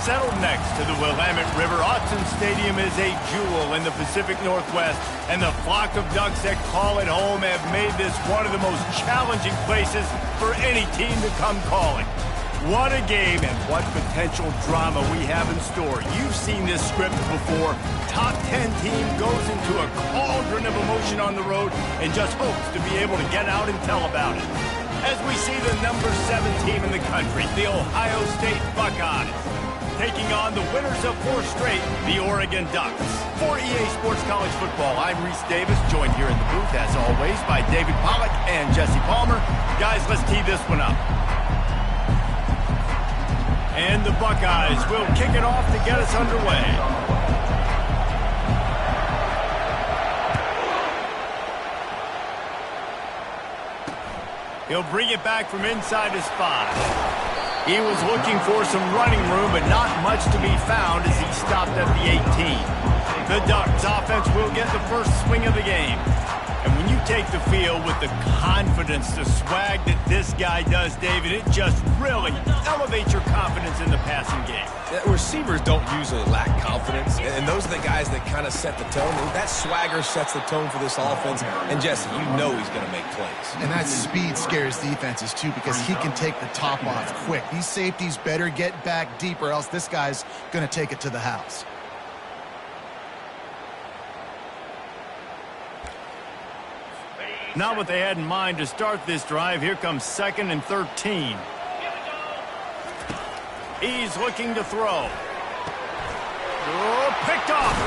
Settled next to the Willamette River, Autzen Stadium is a jewel in the Pacific Northwest, and the flock of Ducks that call it home have made this one of the most challenging places for any team to come calling. What a game and what potential drama we have in store. You've seen this script before. Top 10 team goes into a cauldron of emotion on the road and just hopes to be able to get out and tell about it. As we see the number 7 team in the country, the Ohio State Buckeyes, taking on the winners of 4 straight, the Oregon Ducks. For EA Sports College Football, I'm Reese Davis, joined here in the booth, as always, by David Pollack and Jesse Palmer. Guys, let's tee this one up. And the Buckeyes will kick it off to get us underway. He'll bring it back from inside his 5. He was looking for some running room, but not much to be found as he stopped at the 18. The Ducks offense will get the first swing of the game. And when you take the field with the confidence, the swag that this guy does, David, it just really elevates your confidence in the passing game. Receivers don't usually lack confidence, and those are the guys that kind of set the tone. That swagger sets the tone for this offense, and Jesse, you know he's going to make plays. And that speed scares defenses, too, because he can take the top off quick. These safeties better get back deep, or else this guy's going to take it to the house. Not what they had in mind to start this drive. Here comes 2nd and 13. He's looking to throw. Oh, picked off.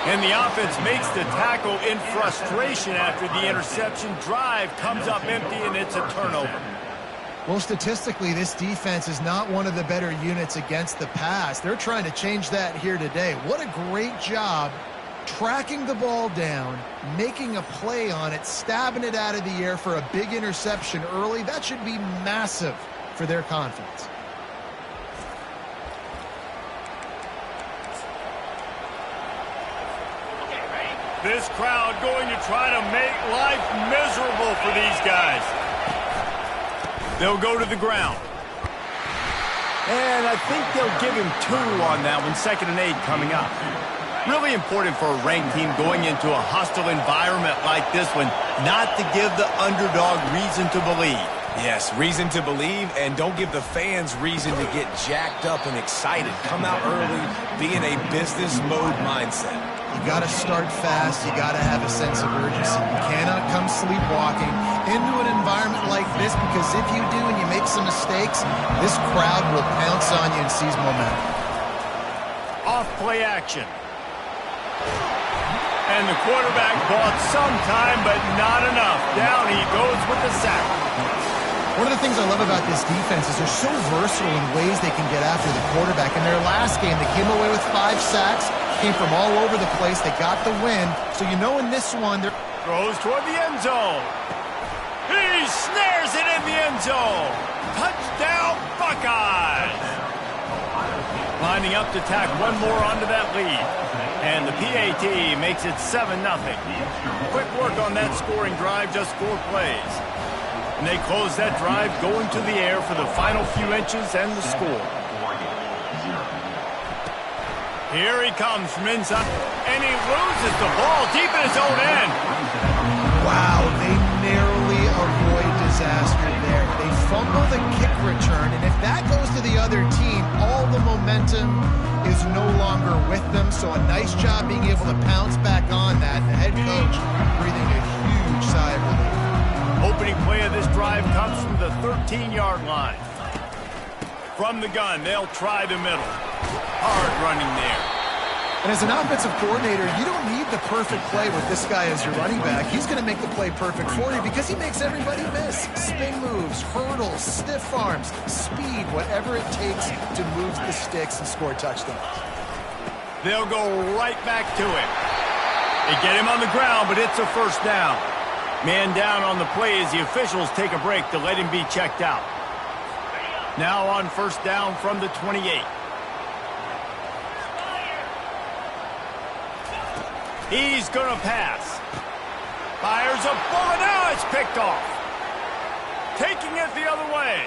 And the offense makes the tackle in frustration after the interception. Drive comes up empty, and it's a turnover. Well, statistically, this defense is not one of the better units against the pass. They're trying to change that here today. What a great job tracking the ball down, making a play on it, stabbing it out of the air for a big interception early. That should be massive for their confidence. This crowd going to try to make life miserable for these guys. They'll go to the ground. And I think they'll give him 2 on that one. 2nd and 8 coming up. Really important for a ranked team going into a hostile environment like this one, not to give the underdog reason to believe. Yes, reason to believe, and don't give the fans reason to get jacked up and excited. Come out early, be in a business mode mindset. You got to start fast. You got to have a sense of urgency. You cannot come sleepwalking into an environment like this, because if you do and you make some mistakes, this crowd will pounce on you and seize momentum. Off play action. And the quarterback bought some time, but not enough. Down he goes with the sack. One of the things I love about this defense is they're so versatile in ways they can get after the quarterback. In their last game, they came away with 5 sacks, came from all over the place. They got the win. So you know in this one, they're... Throws toward the end zone. He snares it in the end zone. Touchdown, Buckeyes. Lining up to tack one more onto that lead. And the PAT makes it 7-0. Quick work on that scoring drive, just 4 plays. And they close that drive going to the air for the final few inches and the score. Here he comes from inside, and he loses the ball deep in his own end. Wow, they narrowly avoid disaster there. They fumble the kick return, and if that goes to the other team, all the momentum is no longer with them. So a nice job being able to pounce back on that. The head coach breathing a huge sigh of relief. Opening play of this drive comes from the 13-yard line. From the gun, they'll try the middle. Hard running there. And as an offensive coordinator, you don't need the perfect play with this guy as your running back. He's going to make the play perfect for you because he makes everybody miss. Spin moves, hurdles, stiff arms, speed, whatever it takes to move the sticks and score touchdowns. They'll go right back to him. They get him on the ground, but it's a first down. Man down on the play as the officials take a break to let him be checked out. Now on first down from the 28. He's going to pass. Fires a bullet. Now it's picked off. Taking it the other way.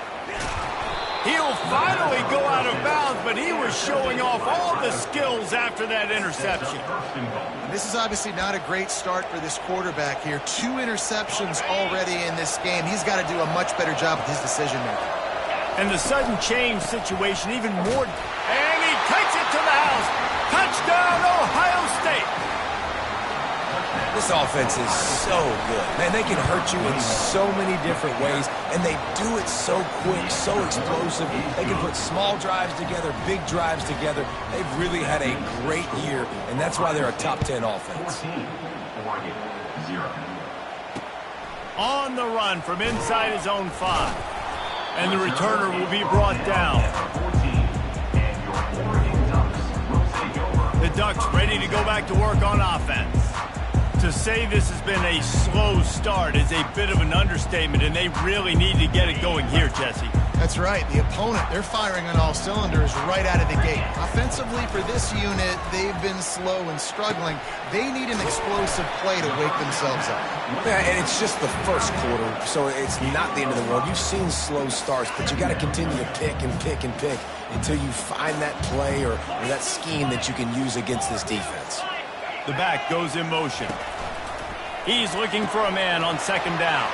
He'll finally go out of bounds, but he was showing off all the skills after that interception. This is obviously not a great start for this quarterback here. 2 interceptions already in this game. He's got to do a much better job with his decision-making. And the sudden change situation even more. And he takes it to the house. Touchdown, Ohio State. This offense is so good. Man, they can hurt you in so many different ways, and they do it so quick, so explosive. They can put small drives together, big drives together. They've really had a great year, and that's why they're a top 10 offense. On the run from inside his own 5. And the returner will be brought down. The Ducks ready to go back to work on offense. To say this has been a slow start is a bit of an understatement, and they really need to get it going here, Jesse. That's right. The opponent, they're firing on all cylinders right out of the gate. Offensively, for this unit, they've been slow and struggling. They need an explosive play to wake themselves up. Yeah, and it's just the first quarter, so it's not the end of the world. You've seen slow starts, but you got to continue to pick and pick and pick until you find that play or that scheme that you can use against this defense. The back goes in motion. He's looking for a man on second down.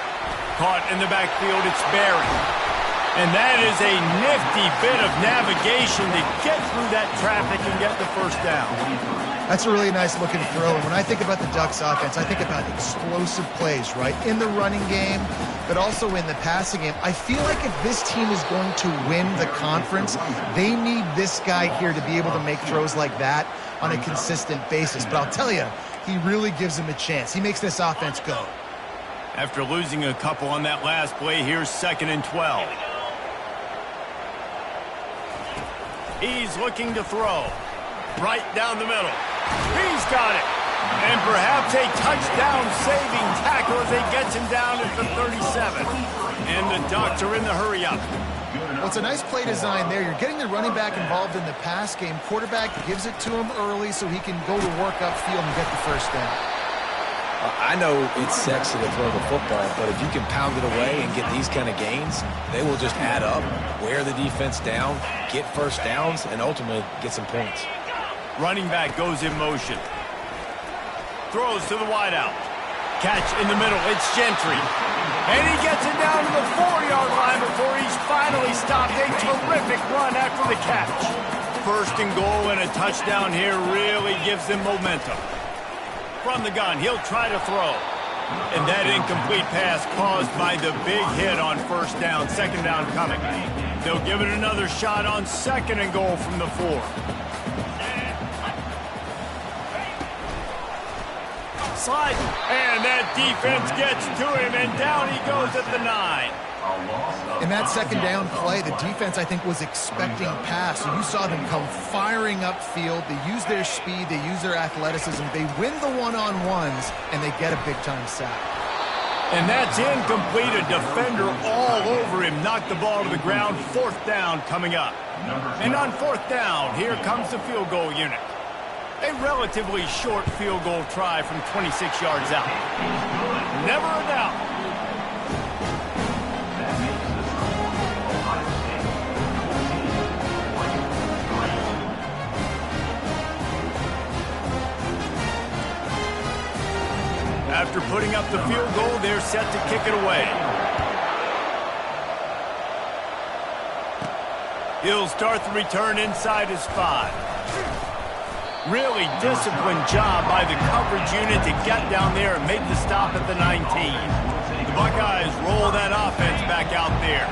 Caught in the backfield, it's Barry. And that is a nifty bit of navigation to get through that traffic and get the first down. That's a really nice looking throw. And when I think about the Ducks offense, I think about explosive plays, right? In the running game, but also in the passing game. I feel like if this team is going to win the conference, they need this guy here to be able to make throws like that on a consistent basis. But I'll tell you, he really gives him a chance. He makes this offense go. After losing a couple on that last play, here's 2nd and 12. He's looking to throw. Right down the middle. He's got it. And perhaps a touchdown-saving tackle as he gets him down at the 37. And the Ducks are in the hurry-up. Well, it's a nice play design there. You're getting the running back involved in the pass game. Quarterback gives it to him early so he can go to work upfield and get the first down. I know it's sexy to throw the football, but if you can pound it away and get these kind of gains, they will just add up, wear the defense down, get first downs, and ultimately get some points. Running back goes in motion. Throws to the wideout. Catch in the middle. It's Gentry. And he gets it down to the 4-yard line before he's finally stopped. A terrific run after the catch. First and goal and a touchdown here really gives them momentum. From the gun, he'll try to throw. And that incomplete pass caused by the big hit on first down. Second down coming. They'll give it another shot on 2nd and goal from the 4. Slide. And that defense gets to him, and down he goes at the 9. In that second down play, the defense, I think, was expecting pass. So you saw them come firing upfield. They use their speed. They use their athleticism. They win the one-on-ones, and they get a big-time sack. And that's incomplete. A defender all over him. Knocked the ball to the ground. 4th down coming up. And on 4th down, here comes the field goal unit. A relatively short field goal try from 26 yards out. Never a doubt. After putting up the field goal, they're set to kick it away. He'll start the return inside his 5. Really disciplined job by the coverage unit to get down there and make the stop at the 19. The Buckeyes roll that offense back out there.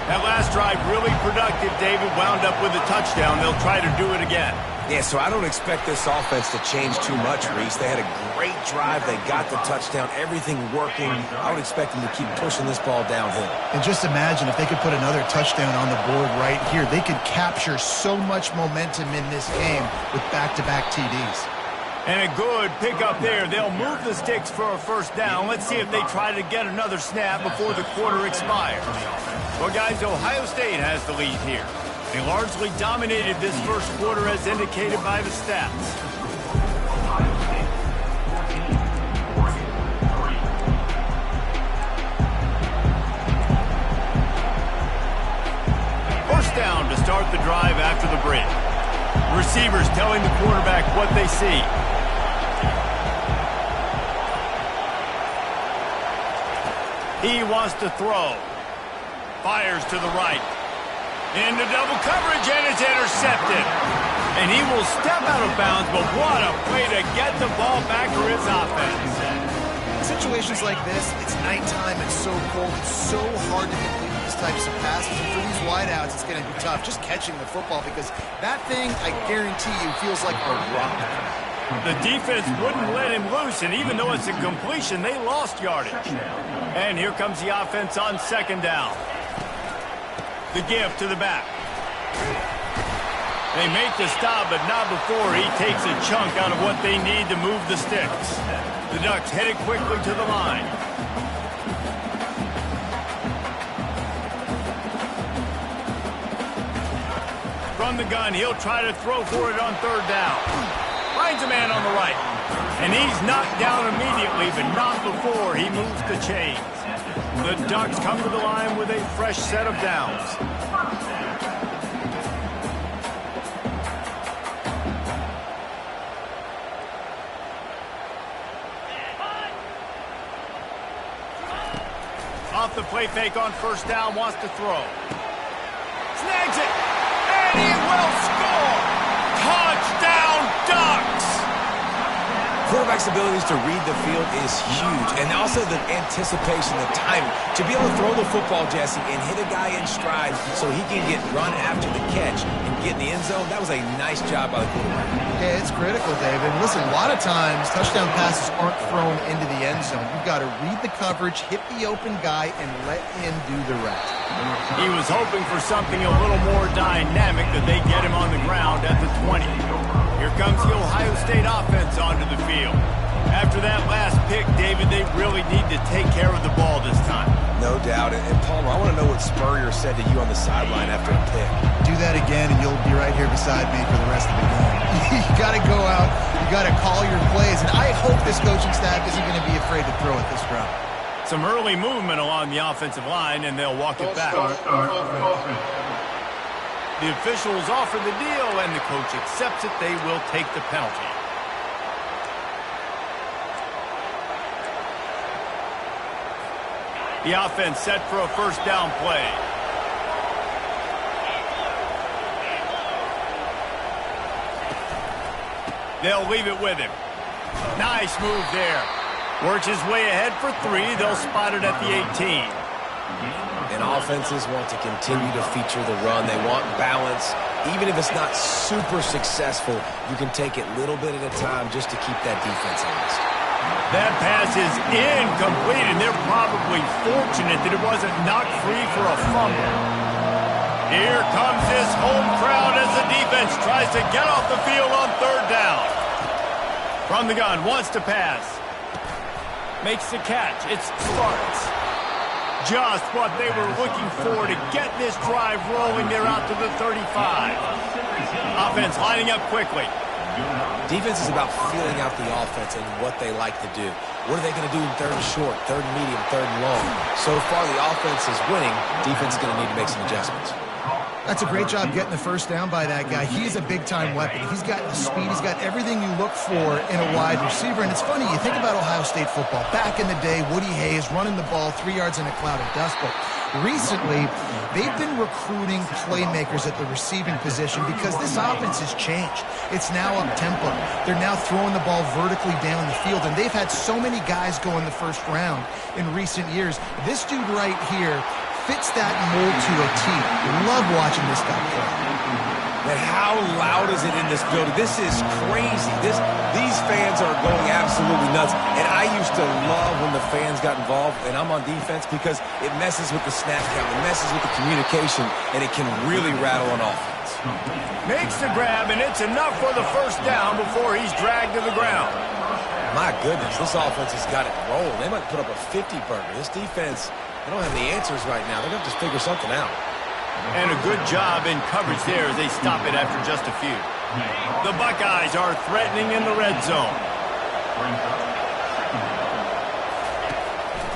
That last drive really productive. David wound up with a touchdown. They'll try to do it again. Yeah, so I don't expect this offense to change too much, Reese. They had a great drive. They got the touchdown. Everything working. I would expect them to keep pushing this ball downhill. And just imagine if they could put another touchdown on the board right here. They could capture so much momentum in this game with back-to-back TDs. And a good pickup there. They'll move the sticks for a first down. Let's see if they try to get another snap before the quarter expires. Well, guys, Ohio State has the lead here. They largely dominated this first quarter as indicated by the stats. first down to start the drive after the break. Receivers telling the quarterback what they see. He wants to throw. Fires to the right. Into double coverage, and it's intercepted. And he will step out of bounds, but what a play to get the ball back for his offense. Situations like this, it's nighttime, it's so cold, it's so hard to complete these types of passes. And for these wideouts, it's going to be tough just catching the football because that thing, I guarantee you, feels like a rock. The defense wouldn't let him loose, and even though it's a completion, they lost yardage. And here comes the offense on second down. The give to the back. They make the stop, but not before he takes a chunk out of what they need to move the sticks. The Ducks headed quickly to the line. From the gun, he'll try to throw for it on third down. Finds a man on the right. And he's knocked down immediately, but not before he moves the chains. The Ducks come to the line with a fresh set of downs. Off the play fake on first down, wants to throw. Snags it, and he will score! Touchdown, Ducks! Quarterback's abilities to read the field is huge, and also the anticipation, the timing. To be able to throw the football, Jesse, and hit a guy in stride so he can get run after the catch and get in the end zone, that was a nice job by the quarterback. Yeah, it's critical, David. Listen, a lot of times, touchdown passes aren't thrown into the end zone. You've got to read the coverage, hit the open guy, and let him do the rest. He was hoping for something a little more dynamic that they get him on the ground at the 20. Here comes the Ohio State offense onto the field. After that last pick, David, they really need to take care of the ball this time. No doubt. And Palmer, I want to know what Spurrier said to you on the sideline after a pick. Do that again, and you'll be right here beside me for the rest of the game. You got to go out. You got to call your plays. And I hope this coaching staff isn't going to be afraid to throw it this route. Some early movement along the offensive line, and they'll walk it back. The officials offer the deal, and the coach accepts it. They will take the penalty. The offense set for a first down play. They'll leave it with him. Nice move there. Works his way ahead for 3. They'll spot it at the 18. And offenses want to continue to feature the run. They want balance. Even if it's not super successful, you can take it little bit at a time just to keep that defense honest. That pass is incomplete, and they're probably fortunate that it wasn't knocked free for a fumble. Here comes this home crowd as the defense tries to get off the field on third down. From the gun, wants to pass. Makes the catch. It's Sparks. Just what they were looking for to get this drive rolling. They're out to the 35. Offense lining up quickly. Defense is about feeling out the offense and what they like to do. What are they going to do in third and short, third and medium, third and long? So far, the offense is winning. Defense is going to need to make some adjustments. That's a great job getting the first down by that guy. He's a big-time weapon. He's got the speed. He's got everything you look for in a wide receiver. And it's funny, you think about Ohio State football. Back in the day, Woody Hayes running the ball 3 yards in a cloud of dust. But recently, they've been recruiting playmakers at the receiving position because this offense has changed. It's now up-tempo. They're now throwing the ball vertically down the field. And they've had so many guys go in the first round in recent years. This dude right here fits that mold to a T. Love watching this guy play. Man, how loud is it in this building? This is crazy. These fans are going absolutely nuts. And I used to love when the fans got involved, and I'm on defense, because it messes with the snap count, it messes with the communication, and it can really rattle an offense. Makes the grab, and it's enough for the first down before he's dragged to the ground. My goodness, this offense has got it rolling. They might put up a 50-burger. This defense, they don't have the answers right now. They're going to have to figure something out. And a good job in coverage there as they stop it after just a few. The Buckeyes are threatening in the red zone.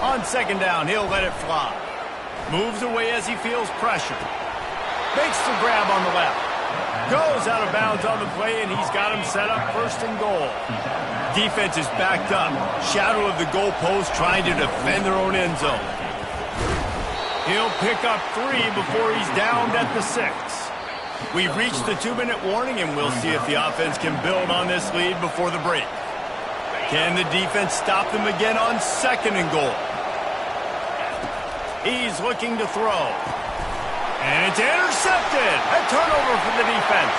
On second down, he'll let it fly. Moves away as he feels pressure. Makes the grab on the left. Goes out of bounds on the play, and he's got him set up first and goal. Defense is backed up. Shadow of the goalpost trying to defend their own end zone. He'll pick up 3 before he's downed at the 6. We've reached the 2-minute warning, and we'll see if the offense can build on this lead before the break. Can the defense stop them again on 2nd and goal? He's looking to throw. And it's intercepted. A turnover for the defense.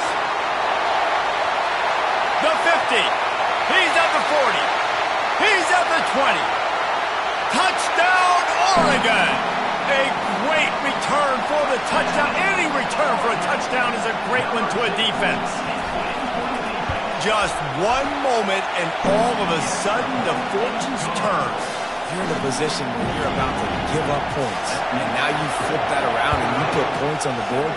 The 50. He's at the 40. He's at the 20. Touchdown, Oregon. A great return for the touchdown. Any return for a touchdown is a great one to a defense. Just one moment, and all of a sudden, the fortunes turn. You're in a position where you're about to give up points, and now you flip that around and you put points on the board.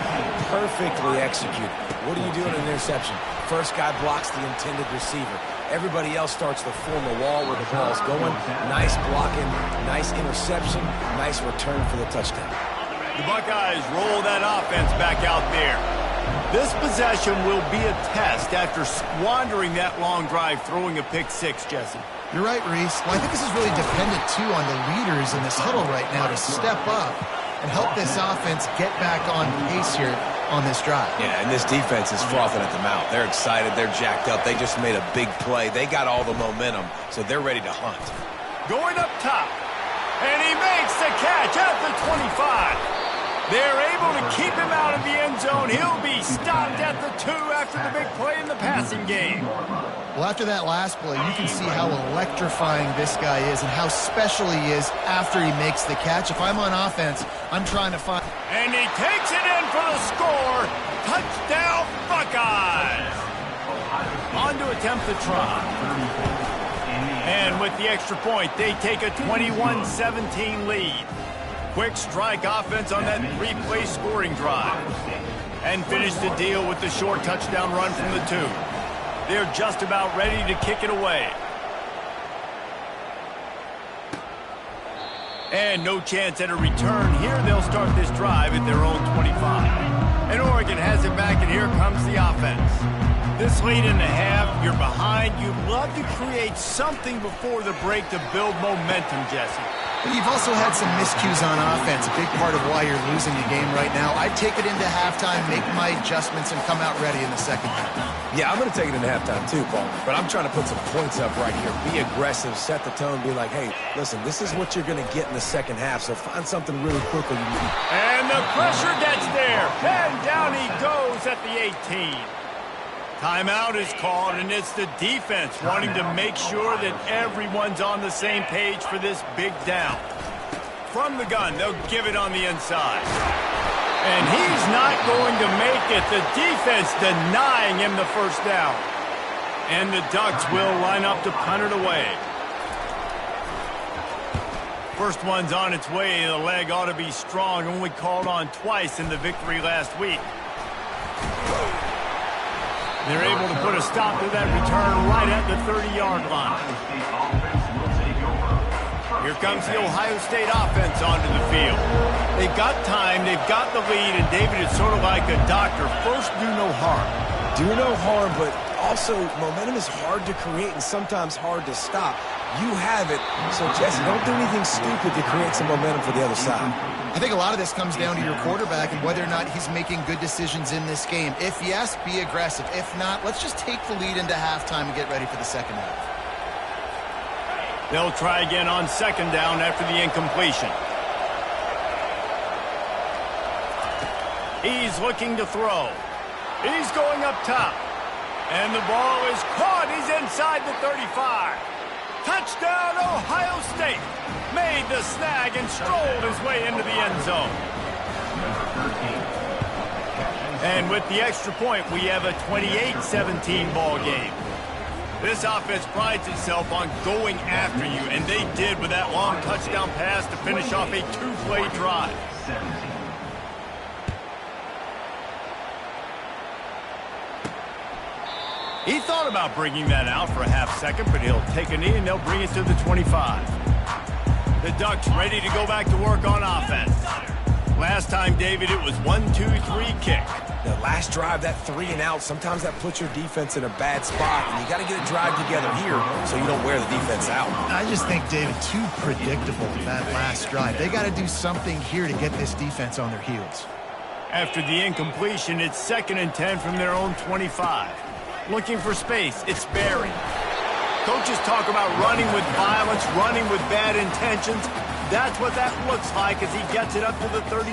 Perfectly executed. What do you do in an interception? First guy blocks the intended receiver. Everybody else starts to form a wall where the ball's going. Nice blocking, nice interception, nice return for the touchdown. The Buckeyes roll that offense back out there. This possession will be a test after squandering that long drive throwing a pick 6, Jesse. You're right, Reese. Well, I think this is really dependent, too, on the leaders in this huddle right now to step up and help this offense get back on pace here on this drive. Yeah, and this defense is frothing at the mouth. They're excited. They're jacked up. They just made a big play. They got all the momentum, so they're ready to hunt. Going up top, and he makes the catch at the 25. They're able to keep him out of the end zone. He'll be stopped at the 2 after the big play in the passing game. Well, after that last play, you can see how electrifying this guy is and how special he is after he makes the catch. If I'm on offense, I'm trying to find... And he takes it in for the score. Touchdown, Buckeyes. On to attempt the try. And with the extra point, they take a 21-17 lead. Quick strike offense on that 3-play scoring drive. And finish the deal with the short touchdown run from the 2. They're just about ready to kick it away. And no chance at a return here. They'll start this drive at their own 25. And Oregon has it back, and here comes the offense. This late in the half, you're behind. You'd love to create something before the break to build momentum, Jesse. But you've also had some miscues on offense, a big part of why you're losing the game right now. I'd take it into halftime, make my adjustments, and come out ready in the second half. Yeah, I'm going to take it into halftime too, Paul. But I'm trying to put some points up right here. Be aggressive, set the tone, be like, hey, listen, this is what you're going to get in the second half, so find something really quickly. And the pressure gets there. And down he goes at the 18. Timeout is called, and it's the defense wanting to make sure that everyone's on the same page for this big down. From the gun, they'll give it on the inside. And he's not going to make it. The defense denying him the first down. And the Ducks will line up to punt it away. First one's on its way. The leg ought to be strong. Only called on twice in the victory last week. They're able to put a stop to that return right at the 30-yard line. Here comes the Ohio State offense onto the field. They've got time, they've got the lead, and David, it's sort of like a doctor. First, do no harm. Do no harm, but also momentum is hard to create and sometimes hard to stop. You have it, so Jesse, don't do anything stupid to create some momentum for the other side. I think a lot of this comes down to your quarterback and whether or not he's making good decisions in this game. If yes, be aggressive. If not, let's just take the lead into halftime and get ready for the second half. They'll try again on second down after the incompletion. He's looking to throw. He's going up top. And the ball is caught. He's inside the 35. Touchdown, Ohio State. Made the snag and strolled his way into the end zone. And with the extra point, we have a 28-17 ball game. This offense prides itself on going after you, and they did with that long touchdown pass to finish off a 2-play drive. He thought about bringing that out for a half second, but he'll take a knee and they'll bring it to the 25. The Ducks ready to go back to work on offense. Last time, David, it was 1-2-3 kick. The last drive, that 3 and out, sometimes that puts your defense in a bad spot, and you got to get a drive together here so you don't wear the defense out. I just think, David, too predictable that last drive. They got to do something here to get this defense on their heels. After the incompletion, it's 2nd and 10 from their own 25. Looking for space, it's Barry. Coaches talk about running with violence, running with bad intentions. That's what that looks like as he gets it up to the 32.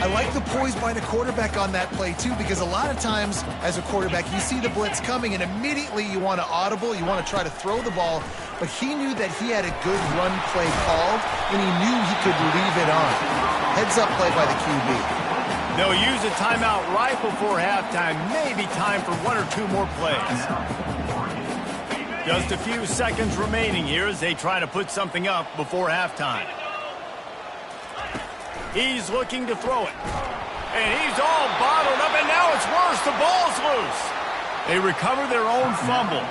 I like the poise by the quarterback on that play, too, because a lot of times as a quarterback, you see the blitz coming, and immediately you want to audible, you want to try to throw the ball, but he knew that he had a good run play called, and he knew he could leave it on. Heads-up play by the QB. They'll use a timeout right before halftime, maybe time for 1 or 2 more plays. Just a few seconds remaining here as they try to put something up before halftime. He's looking to throw it. And he's all bottled up, and now it's worse. The ball's loose. They recover their own fumble.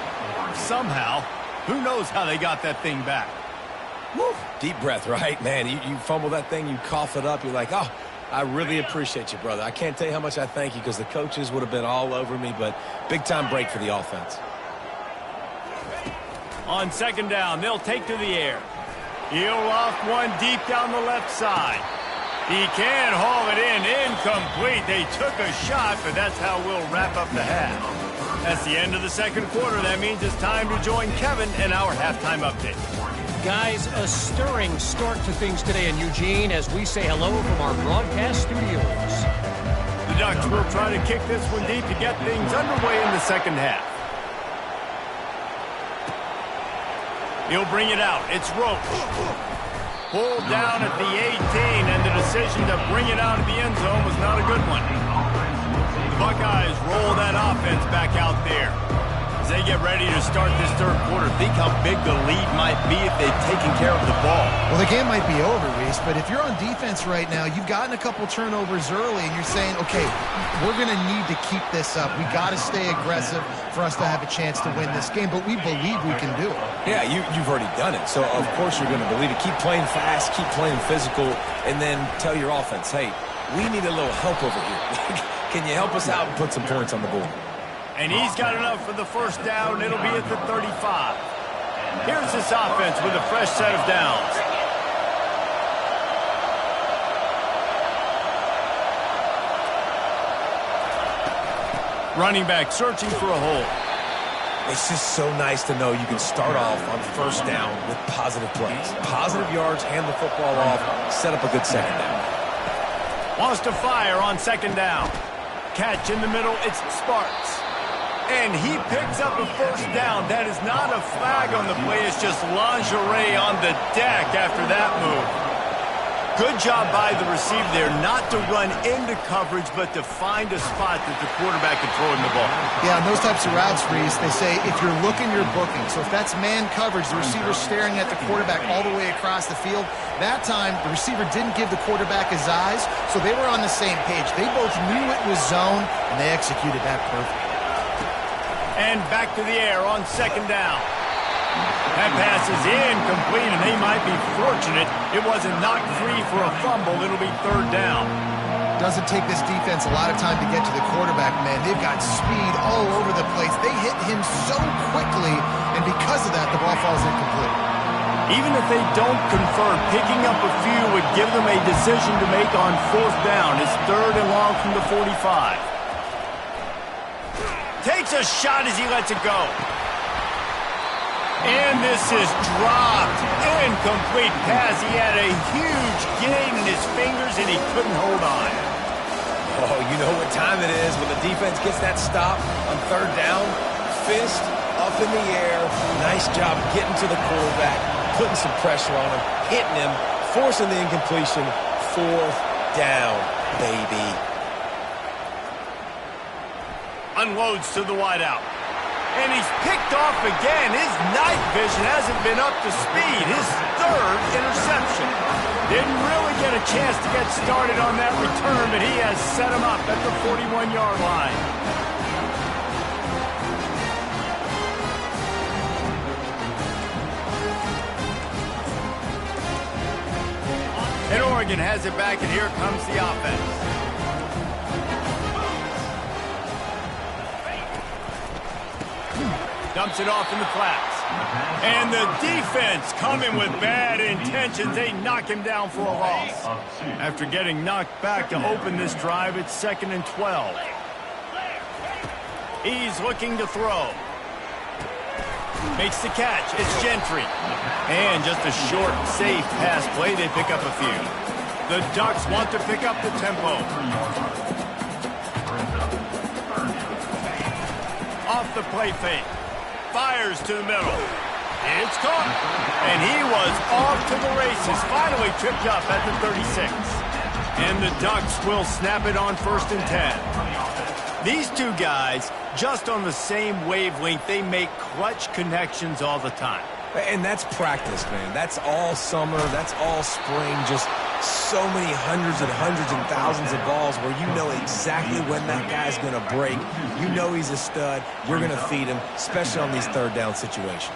Somehow, who knows how they got that thing back. Woo. Deep breath, right? Man, you fumble that thing, you cough it up, you're like, oh, I really appreciate you, brother. I can't tell you how much I thank you because the coaches would have been all over me, but big-time break for the offense. On 2nd down, they'll take to the air. He'll off one deep down the left side. He can haul it in. Incomplete. They took a shot, but that's how we'll wrap up the half. That's the end of the 2nd quarter. That means it's time to join Kevin in our halftime update. Guys, a stirring start to things today in Eugene as we say hello from our broadcast studios. The Ducks will try to kick this one deep to get things underway in the 2nd half. He'll bring it out. It's Roach. Pulled down at the 18, and the decision to bring it out of the end zone was not a good one. The Buckeyes roll that offense back out there. As they get ready to start this 3rd quarter, think how big the lead might be if they've taken care of the ball. Well, the game might be over, Reese, but if you're on defense right now, you've gotten a couple turnovers early, and you're saying, okay, we're going to need to keep this up. We got to stay aggressive for us to have a chance to win this game, but we believe we can do it. Yeah, you've already done it, so of course you're going to believe it. Keep playing fast, keep playing physical, and then tell your offense, hey, we need a little help over here. Can you help us out and put some points on the board? And he's got enough for the 1st down. It'll be at the 35. Here's this offense with a fresh set of downs. Running back searching for a hole. It's just so nice to know you can start off on 1st down with positive plays. Positive yards, hand the football off, set up a good 2nd down. Wants to fire on 2nd down. Catch in the middle, it's Sparks. And he picks up a 1st down. That is not a flag on the play. It's just lingerie on the deck after that move. Good job by the receiver there not to run into coverage, but to find a spot that the quarterback can throw in the ball. Yeah, on those types of routes, Reese, they say if you're looking, you're booking. So if that's man coverage, the receiver's staring at the quarterback all the way across the field. That time, the receiver didn't give the quarterback his eyes, so they were on the same page. They both knew it was zone, and they executed that perfectly. And back to the air on 2nd down. That pass is incomplete, and they might be fortunate it wasn't knocked free for a fumble. It'll be 3rd down. Doesn't take this defense a lot of time to get to the quarterback, man. They've got speed all over the place. They hit him so quickly, and because of that, the ball falls incomplete. Even if they don't convert, picking up a few would give them a decision to make on 4th down. It's 3rd and long from the 45. Takes a shot as he lets it go. And this is dropped. Incomplete pass. He had a huge gain in his fingers, and he couldn't hold on. Oh, you know what time it is when the defense gets that stop on 3rd down. Fist up in the air. Nice job getting to the quarterback, putting some pressure on him, hitting him, forcing the incompletion. 4th down, baby. Unloads to the wideout. And he's picked off again. His night vision hasn't been up to speed. His 3rd interception. Didn't really get a chance to get started on that return, but he has set him up at the 41-yard line. In Oregon has it back, and here comes the offense. Dumps it off in the flats. And the defense coming with bad intentions. They knock him down for a loss. After getting knocked back to open this drive, it's 2nd and 12. He's looking to throw. Makes the catch. It's Gentry. And just a short, safe pass play. They pick up a few. The Ducks want to pick up the tempo. Off the play fake. Fires to the middle. It's caught. And he was off to the races. Finally tripped up at the 36. And the Ducks will snap it on 1st and 10. These two guys, just on the same wavelength, they make clutch connections all the time. And that's practice, man. That's all summer. That's all spring. Just so many hundreds and thousands of balls where you know exactly when that guy's going to break. You know he's a stud. You're going to feed him, especially on these 3rd down situations.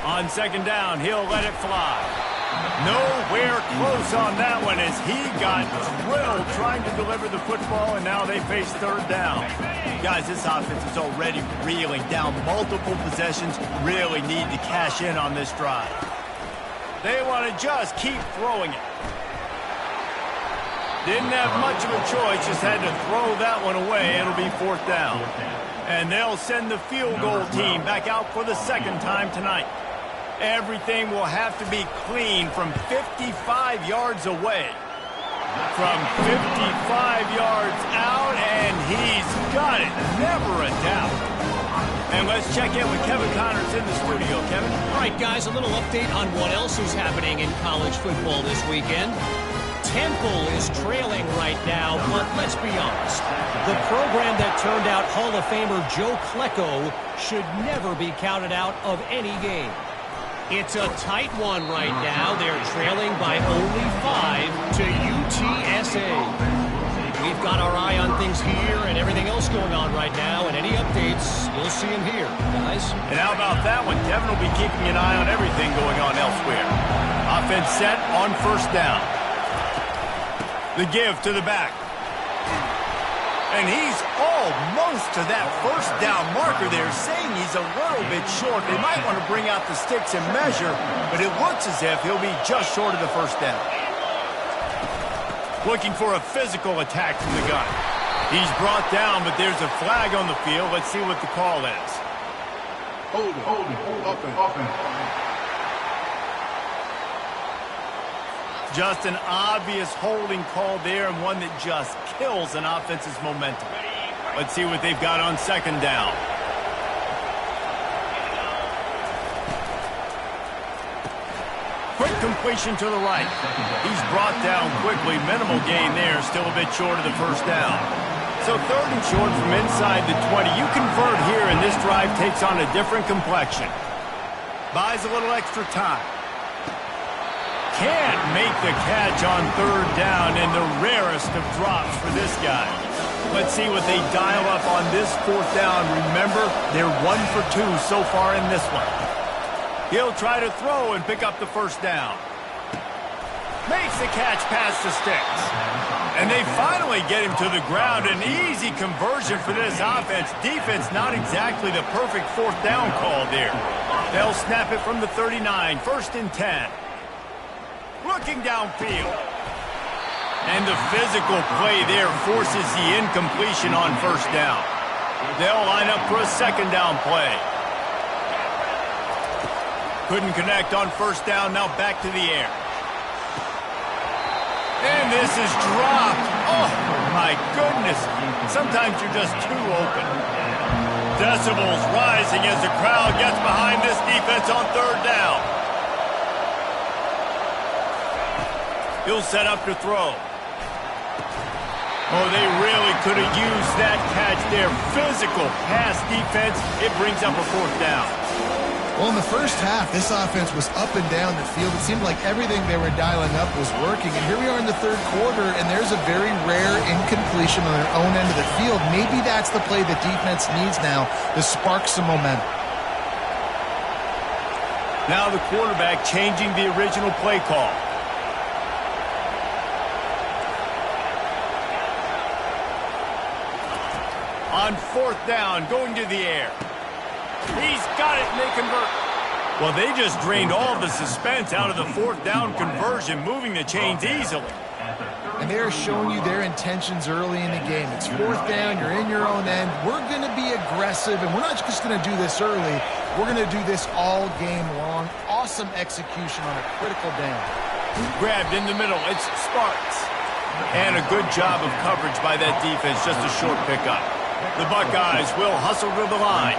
On 2nd down, he'll let it fly. Nowhere close on that one as he got drilled trying to deliver the football, and now they face 3rd down. Guys, this offense is already reeling down multiple possessions. Really need to cash in on this drive. They want to just keep throwing it. Didn't have much of a choice, just had to throw that one away. It'll be 4th down. And they'll send the field goal team back out for the 2nd time tonight. Everything will have to be clean from 55 yards away. From 55 yards out, and he's got it. Never a doubt. And let's check in with Kevin Connors in the studio. Kevin? All right, guys, a little update on what else is happening in college football this weekend. Temple is trailing right now, but let's be honest. The program that turned out Hall of Famer Joe Klecko should never be counted out of any game. It's a tight one right now. They're trailing by only 5 to UTSA. We've got our eye on things here and everything else going on right now, and any updates, you'll see them here, guys. And how about that one? Kevin will be keeping an eye on everything going on elsewhere. Offense set on 1st down. The give to the back. And he's almost to that 1st down marker there, saying he's a little bit short. They might want to bring out the sticks and measure, but it looks as if he'll be just short of the 1st down. Looking for a physical attack from the gun. He's brought down, but there's a flag on the field. Let's see what the call is. Hold it. Just an obvious holding call there, and one that just kills an offense's momentum. Let's see what they've got on 2nd down. Quick completion to the right. He's brought down quickly. Minimal gain there. Still a bit short of the 1st down. So 3rd and short from inside the 20. You convert here, and this drive takes on a different complexion. Buys a little extra time. Can't make the catch on 3rd down, and the rarest of drops for this guy. Let's see what they dial up on this 4th down. Remember, they're 1 for 2 so far in this one. He'll try to throw and pick up the 1st down. Makes the catch past the sticks. And they finally get him to the ground. An easy conversion for this offense. Defense not exactly the perfect 4th down call there. They'll snap it from the 39, 1st and 10. Looking downfield. And the physical play there forces the incompletion on 1st down. They'll line up for a 2nd down play. Couldn't connect on 1st down, now back to the air. And this is dropped. Oh, my goodness. Sometimes you're just too open. Decibels rising as the crowd gets behind this defense on 3rd down. He'll set up to throw. Oh, they really could have used that catch there. Physical pass defense. It brings up a 4th down. Well, in the first half, this offense was up and down the field. It seemed like everything they were dialing up was working. And here we are in the 3rd quarter, and there's a very rare incompletion on their own end of the field. Maybe that's the play the defense needs now to spark some momentum. Now the quarterback changing the original play call. On 4th down, going to the air. He's got it, and they convert. Well, they just drained all the suspense out of the 4th down conversion, moving the chains easily. And they're showing you their intentions early in the game. It's 4th down, you're in your own end. We're going to be aggressive, and we're not just going to do this early. We're going to do this all game long. Awesome execution on a critical down. Grabbed in the middle, it's Sparks. And a good job of coverage by that defense, just a short pickup. The Buckeyes will hustle to the line.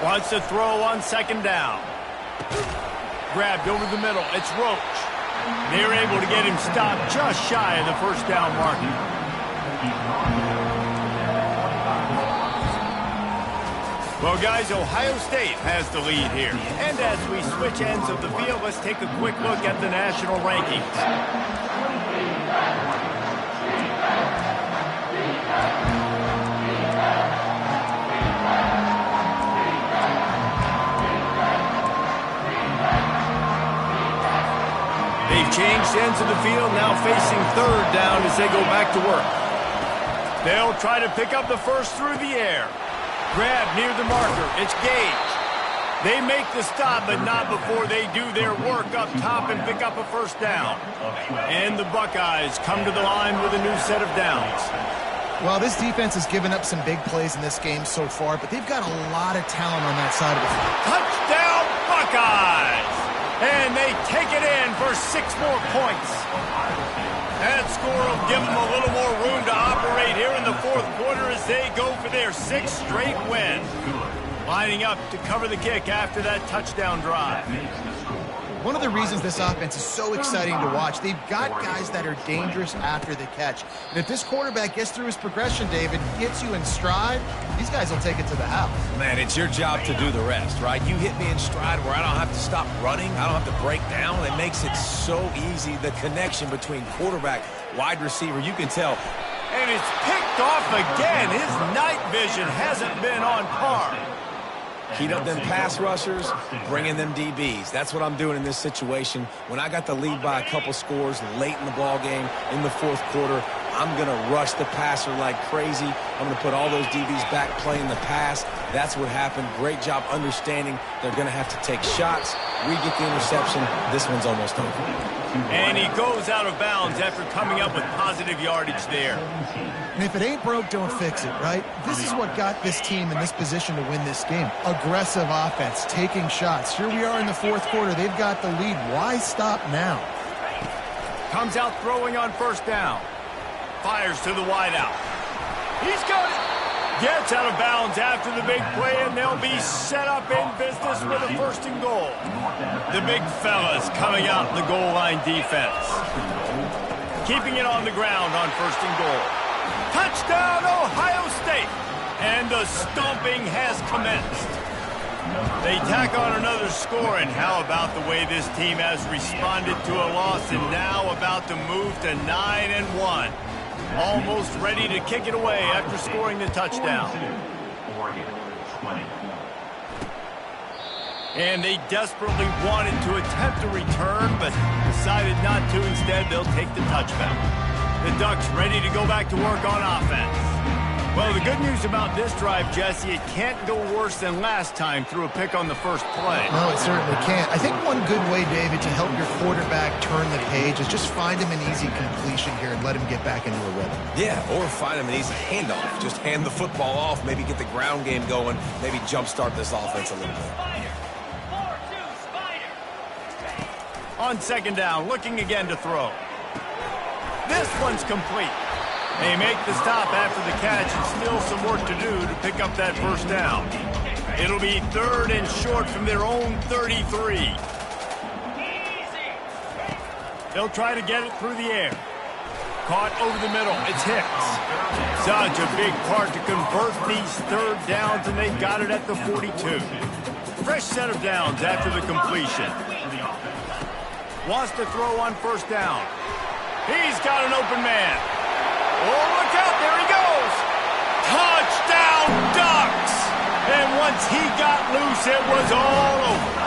Wants to throw on 2nd down. Grabbed over the middle. It's Roach. They're able to get him stopped just shy of the 1st down marker. Well, guys, Ohio State has the lead here. And as we switch ends of the field, let's take a quick look at the national rankings. They've changed ends of the field, now facing 3rd down as they go back to work. They'll try to pick up the first through the air. Grab near the marker. It's Gage. They make the stop, but not before they do their work up top and pick up a 1st down. And the Buckeyes come to the line with a new set of downs. Well, this defense has given up some big plays in this game so far, but they've got a lot of talent on that side of the field. Touchdown, Buckeyes! And they take it in for 6 more points. That score will give them a little more room to operate here in the 4th quarter as they go for their 6th straight win. Lining up to cover the kick after that touchdown drive. One of the reasons this offense is so exciting to watch, they've got guys that are dangerous after the catch. And if this quarterback gets through his progression, David, gets you in stride, these guys will take it to the house. Man, it's your job to do the rest, right? You hit me in stride where I don't have to stop running. I don't have to break down. It makes it so easy. The connection between quarterback, wide receiver, you can tell. And it's picked off again. His night vision hasn't been on par. Heat up them pass rushers, bring in them DBs. That's what I'm doing in this situation. When I got the lead by a couple scores late in the ball game in the 4th quarter, I'm going to rush the passer like crazy. I'm going to put all those DBs back playing the pass. That's what happened. Great job understanding they're going to have to take shots. We get the interception. This one's almost over. And he goes out of bounds after coming up with positive yardage there. And if it ain't broke, don't fix it, right? This is what got this team in this position to win this game. Aggressive offense, taking shots. Here we are in the 4th quarter. They've got the lead. Why stop now? Comes out throwing on 1st down. Fires to the wideout. He's got it. Gets out of bounds after the big play, and they'll be set up in business with a 1st and goal. The big fellas coming out in the goal line defense. Keeping it on the ground on 1st and goal. Touchdown, Ohio State! And the stomping has commenced. They tack on another score, and how about the way this team has responded to a loss and now about to move to 9-1. Almost ready to kick it away after scoring the touchdown. And they desperately wanted to attempt a return, but decided not to. Instead, they'll take the touchback. The Ducks ready to go back to work on offense. Well, the good news about this drive, Jesse, it can't go worse than last time through a pick on the first play. No, it certainly can't. I think one good way, David, to help your quarterback turn the page is just find him an easy completion here and let him get back into a rhythm. Yeah, or find him an easy handoff. Just hand the football off, maybe get the ground game going, maybe jumpstart this offense a little bit. On 2nd down, looking again to throw. This one's complete. They make the stop after the catch, and still some work to do to pick up that 1st down. It'll be 3rd and short from their own 33. They'll try to get it through the air. Caught over the middle. It's Hicks. Such a big part to convert these 3rd downs, and they got it at the 42. Fresh set of downs after the completion. Wants to throw on 1st down. He's got an open man. Oh, look out, there he goes! Touchdown, Ducks! And once he got loose, it was all over.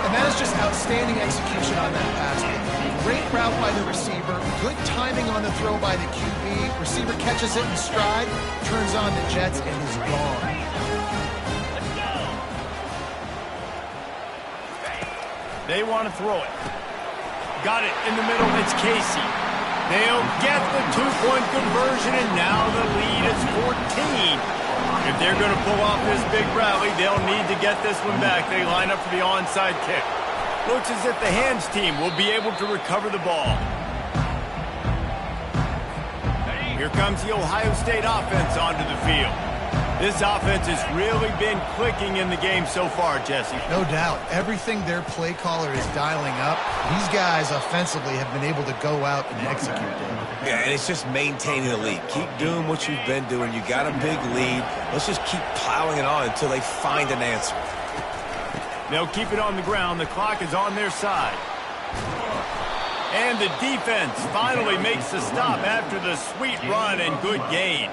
And that is just outstanding execution on that pass. Great route by the receiver, good timing on on the throw by the QB. Receiver catches it in stride, turns on the Jets, and is gone. They want to throw it. Got it in the middle. It's Casey. They'll get the two-point conversion, and now the lead is 14. If they're going to pull off this big rally, they'll need to get this one back. They line up for the onside kick. Looks as if the hands team will be able to recover the ball. Here comes the Ohio State offense onto the field. This offense has really been clicking in the game so far, Jesse. No doubt. Everything their play caller is dialing up, these guys offensively have been able to go out and execute it. Yeah, and it's just maintaining the lead. Keep doing what you've been doing. You got a big lead. Let's just keep plowing it on until they find an answer. They'll keep it on the ground. The clock is on their side. And the defense finally makes the stop after the sweet run and good gain.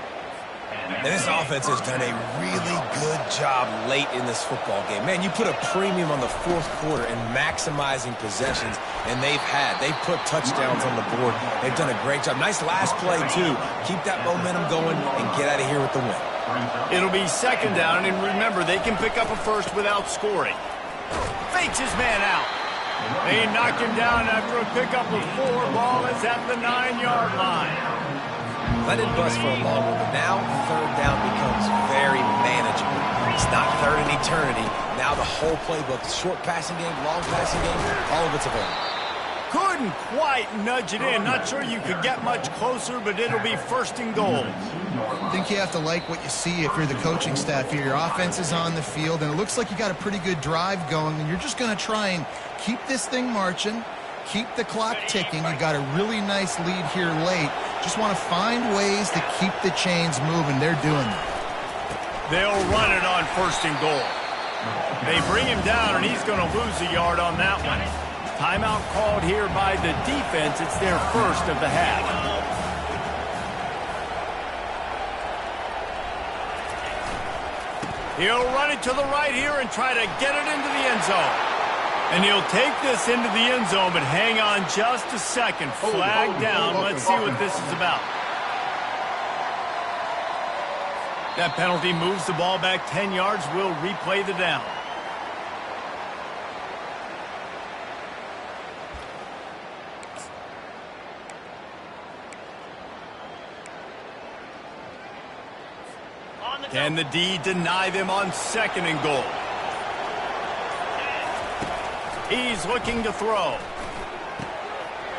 And this offense has done a really good job late in this football game. Man, you put a premium on the fourth quarter and maximizing possessions, and they've put touchdowns on the board. They've done a great job. Nice last play, too. Keep that momentum going and get out of here with the win. It'll be second down, and remember, they can pick up a first without scoring. Fakes his man out. They knocked him down after a pickup of 4. Ball is at the 9-yard line. Let it bust for a long one, but now third down becomes very manageable. It's not third in eternity. Now the whole playbook, short passing game, long passing game, all of it's available. Couldn't quite nudge it in. Not sure you could get much closer, but it'll be first and goal. I think you have to like what you see if you're the coaching staff here. Your offense is on the field, and it looks like you got a pretty good drive going, and you're just going to try and keep this thing marching, keep the clock ticking. You've got a really nice lead here late. Just want to find ways to keep the chains moving. They're doing that. They'll run it on first and goal. They bring him down, and he's going to lose a yard on that one. Timeout called here by the defense. It's their first of the half. He'll run it to the right here and try to get it into the end zone. And he'll take this into the end zone, but hang on just a second. Flag down. Let's see what this is about. That penalty moves the ball back 10 yards. We'll replay the down. Can the D deny them on second and goal? He's looking to throw.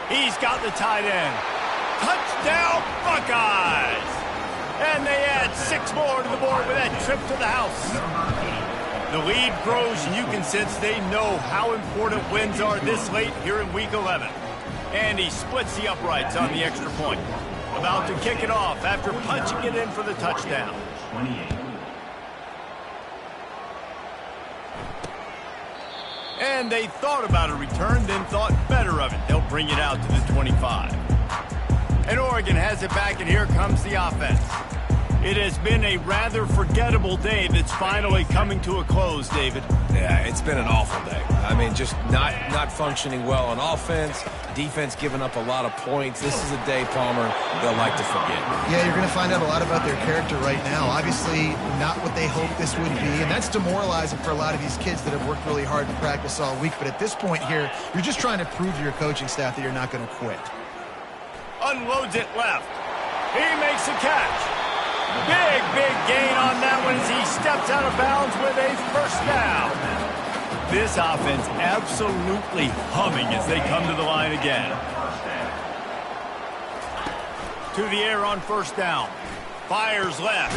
He's got the tight end. Touchdown, Buckeyes! And they add 6 more to the board with that trip to the house. The lead grows, and you can sense they know how important wins are this late here in Week 11. And he splits the uprights on the extra point. About to kick it off after punching it in for the touchdown. 28. And they thought about a return, then thought better of it. They'll bring it out to the 25. And Oregon has it back, and here comes the offense. It has been a rather forgettable day that's finally coming to a close, David. Yeah, it's been an awful day. I mean, just not functioning well on offense. Defense giving up a lot of points. This is a day, Palmer, they'll like to forget. Yeah, you're going to find out a lot about their character right now. Obviously, not what they hoped this would be, and that's demoralizing for a lot of these kids that have worked really hard in practice all week. But at this point here, you're just trying to prove to your coaching staff that you're not going to quit. Unloads it left. He makes a catch. Big gain on that one as he steps out of bounds with a first down. This offense absolutely humming as they come to the line again. To the air on first down. Fires left.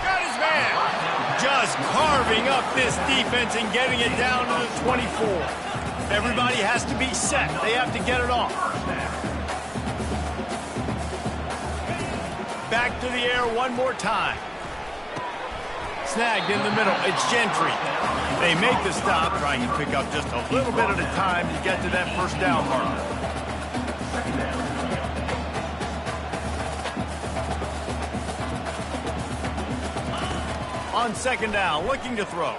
Got his man. Just carving up this defense and getting it down to the 24. Everybody has to be set. They have to get it off. Back to the air one more time. Snagged in the middle. It's Gentry. They make the stop, trying to pick up just a little bit at a time to get to that first down marker. On second down, looking to throw.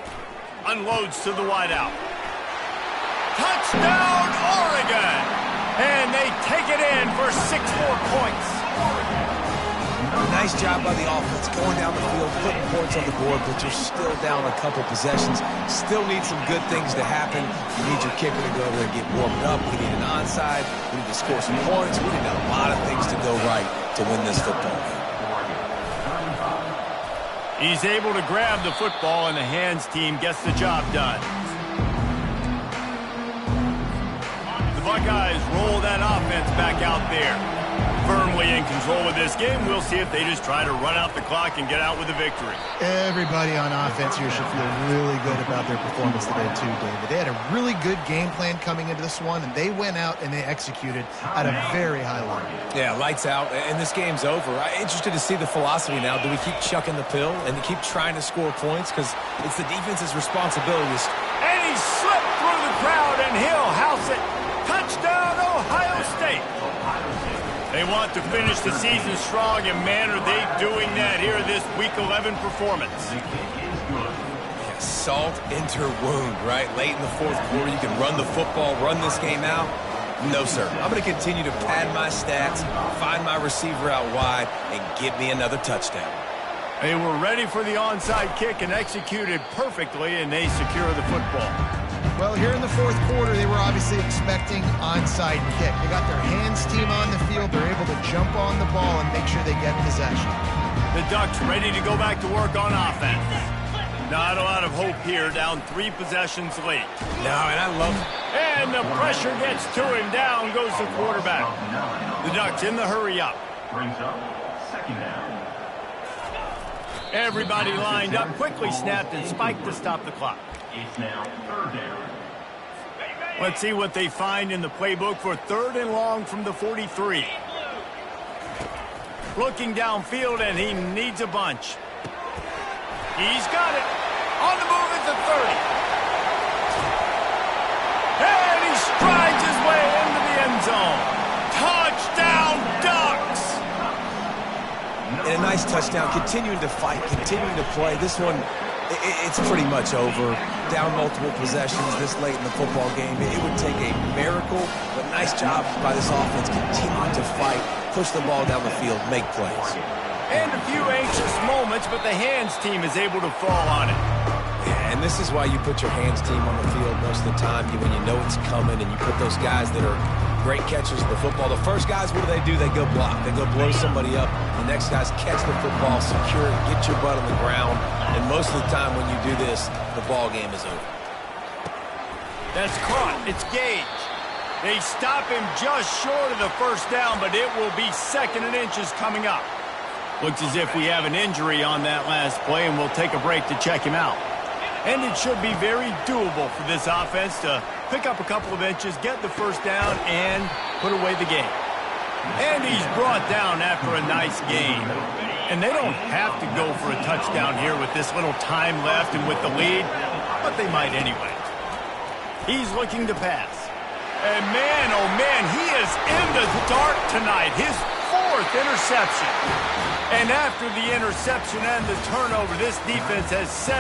Unloads to the wideout. Touchdown, Oregon! And they take it in for 6 more points. Nice job by the offense going down the field, putting points on the board, but you're still down a couple possessions. Still need some good things to happen. You need your kicker to go over there and get warmed up. We need an onside. We need to score some points. We need a lot of things to go right to win this football game. He's able to grab the football, and the hands team gets the job done. The Buckeyes roll that offense back out there. Firmly in control of this game. We'll see if they just try to run out the clock and get out with a victory. Everybody on offense here should feel really good about their performance today too, David. They had a really good game plan coming into this one, and they went out and they executed at a very high level. Yeah, lights out, and this game's over. I'm interested to see the philosophy now. Do we keep chucking the pill and keep trying to score points? Because it's the defense's responsibility. And he slipped through the crowd, and he'll house it. Touchdown, Ohio State. They want to finish the season strong, and man, are they doing that here this Week 11 performance. Yeah, salt into wound, right? Late in the fourth quarter, you can run the football, run this game out. No, sir. I'm going to continue to pad my stats, find my receiver out wide, and get me another touchdown. They were ready for the onside kick and executed perfectly, and they secure the football. Well, here in the fourth quarter, they were obviously expecting onside kick. They got their hands team on the field. They're able to jump on the ball and make sure they get possession. The Ducks ready to go back to work on offense. Not a lot of hope here, down 3 possessions late. No, and I love it. And the pressure gets to him. Down goes the quarterback. The Ducks in the hurry up. Brings up second down. Everybody lined up, quickly snapped and spiked to stop the clock. It's now third down. Let's see what they find in the playbook for 3rd and long from the 43. Looking downfield, and he needs a bunch. He's got it. On the move at the 30. And he strides his way into the end zone. Touchdown, Ducks! And a nice touchdown, continuing to fight, continuing to play. This one, it's pretty much over. Down multiple possessions this late in the football game. It would take a miracle, but nice job by this offense continuing to fight, push the ball down the field, make plays. And a few anxious moments, but the hands team is able to fall on it. Yeah, and this is why you put your hands team on the field most of the time, when you know it's coming, and you put those guys that are great catchers of the football. The first guys, what do? They go block. They go blow somebody up. The next guys catch the football, secure it, get your butt on the ground. And most of the time when you do this, the ball game is over. That's caught. It's Gage. They stop him just short of the first down, but it will be 2nd and inches coming up. Looks as if we have an injury on that last play, and we'll take a break to check him out. And it should be very doable for this offense to pick up a couple of inches, get the first down, and put away the game. And he's brought down after a nice game. And they don't have to go for a touchdown here with this little time left and with the lead, but they might anyway. He's looking to pass. And man, oh man, he is in the dark tonight. His 4th interception. And after the interception and the turnover, this defense has set